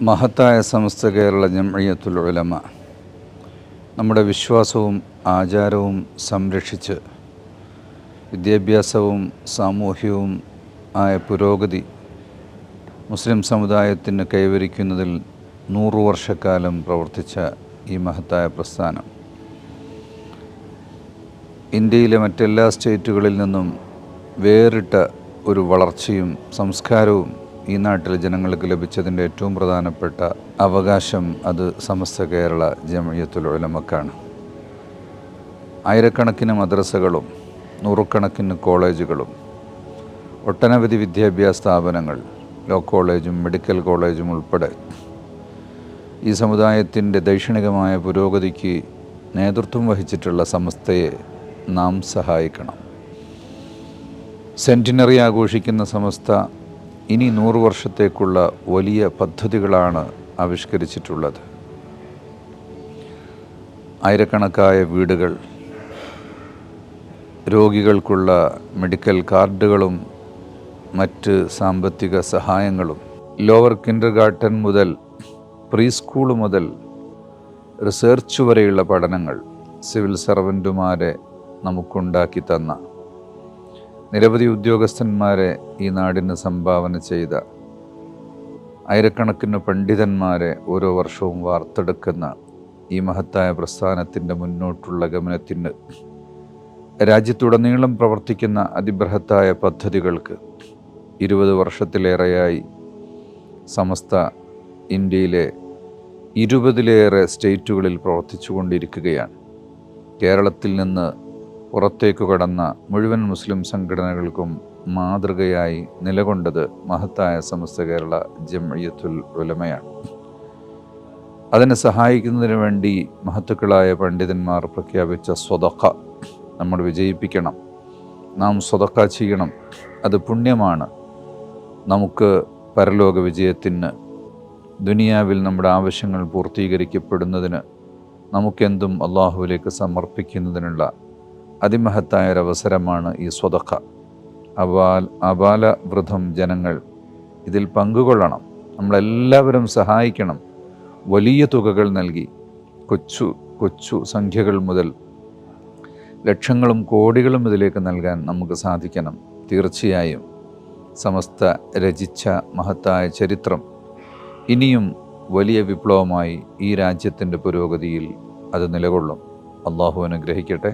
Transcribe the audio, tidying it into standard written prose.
മഹത്തായ സമസ്ത കേരള ജംഇയ്യത്തുൽ ഉലമ നമ്മുടെ വിശ്വാസവും ആചാരവും സംരക്ഷിച്ച് വിദ്യാഭ്യാസവും സാമൂഹ്യവും ആയ പുരോഗതി മുസ്ലിം സമുദായത്തിന് കൈവരിക്കുന്നതിൽ 100 വർഷക്കാലം പ്രവർത്തിച്ച ഈ മഹത്തായ പ്രസ്ഥാനം ഇന്ത്യയിലെ മറ്റെല്ലാ സ്റ്റേറ്റുകളിൽ നിന്നും വേറിട്ട ഒരു വളർച്ചയും സംസ്കാരവും ഈ നാട്ടിലെ ജനങ്ങൾക്ക് ലഭിച്ചതിൻ്റെ ഏറ്റവും പ്രധാനപ്പെട്ട അവകാശം അത് സമസ്ത കേരള ജംഇയ്യത്തുൽ ഉലമക്കാണ്. ആയിരക്കണക്കിന് മദ്രസകളും നൂറുകണക്കിന് കോളേജുകളും ഒട്ടനവധി വിദ്യാഭ്യാസ സ്ഥാപനങ്ങൾ, ലോ കോളേജും മെഡിക്കൽ കോളേജും ഉൾപ്പെടെ ഈ സമുദായത്തിൻ്റെ ദൈക്ഷണികമായ പുരോഗതിക്ക് നേതൃത്വം വഹിച്ചിട്ടുള്ള സമസ്തയെ നാം സഹായിക്കണം. സെൻറ്റിനറി ആഘോഷിക്കുന്ന സമസ്ത ഇനി 100 വർഷത്തേക്കുള്ള വലിയ പദ്ധതികളാണ് ആവിഷ്കരിച്ചിട്ടുള്ളത്. ആയിരക്കണക്കായ വീടുകൾ, രോഗികൾക്കുള്ള മെഡിക്കൽ കാർഡുകളും മറ്റ് സാമ്പത്തിക സഹായങ്ങളും, ലോവർ കിൻഡർഗാർട്ടൻ മുതൽ പ്രീ സ്കൂൾ മുതൽ റിസർച്ച് വരെയുള്ള പഠനങ്ങൾ സിവിൽ സർവൻറ്റുമാരെ നമുക്കുണ്ടാക്കി തന്ന, നിരവധി ഉദ്യോഗസ്ഥന്മാരെ ഈ നാടിന് സംഭാവന ചെയ്ത, ആയിരക്കണക്കിന് പണ്ഡിതന്മാരെ ഓരോ വർഷവും വാർത്തെടുക്കുന്ന ഈ മഹത്തായ പ്രസ്ഥാനത്തിൻ്റെ മുന്നോട്ടുള്ള ഗമനത്തിന് രാജ്യത്തുടനീളം പ്രവർത്തിക്കുന്ന അതിബൃഹത്തായ പദ്ധതികൾക്ക് 20 വർഷത്തിലേറെയായി സമസ്ത ഇന്ത്യയിലെ 20-ലേറെ സ്റ്റേറ്റുകളിൽ പ്രവർത്തിച്ചു കൊണ്ടിരിക്കുകയാണ്. കേരളത്തിൽ നിന്ന് പുറത്തേക്കു കടന്ന മുഴുവൻ മുസ്ലിം സംഘടനകൾക്കും മാതൃകയായി നിലകൊണ്ടത് മഹത്തായ സമസ്ത കേരള ജംഇയ്യത്തുൽ ഉലമയാണ്. അതിനെ സഹായിക്കുന്നതിന് വേണ്ടി മഹത്തുക്കളായ പണ്ഡിതന്മാർ പ്രഖ്യാപിച്ച സ്വതഖ നമ്മൾ വിജയിപ്പിക്കണം. നാം സ്വതഖ ചെയ്യണം. അത് പുണ്യമാണ്. നമുക്ക് പരലോക വിജയത്തിന്, ദുനിയാവിൽ നമ്മുടെ ആവശ്യങ്ങൾ പൂർത്തീകരിക്കപ്പെടുന്നതിന്, നമുക്കെന്തും അള്ളാഹുവിലേക്ക് സമർപ്പിക്കുന്നതിനുള്ള അതിമഹത്തായ ഒരവസരമാണ് ഈ സ്വതഖ. അബാലവൃദ്ധം ജനങ്ങൾ ഇതിൽ പങ്കുകൊള്ളണം. നമ്മളെല്ലാവരും സഹായിക്കണം. വലിയ തുകകൾ നൽകി കൊച്ചു സംഖ്യകൾ മുതൽ ലക്ഷങ്ങളും കോടികളും ഇതിലേക്ക് നൽകാൻ നമുക്ക് സാധിക്കണം. തീർച്ചയായും സമസ്ത രചിച്ച മഹത്തായ ചരിത്രം ഇനിയും വലിയ വിപ്ലവമായി ഈ രാജ്യത്തിൻ്റെ പുരോഗതിയിൽ അത് നിലകൊള്ളും. അള്ളാഹു അനുഗ്രഹിക്കട്ടെ.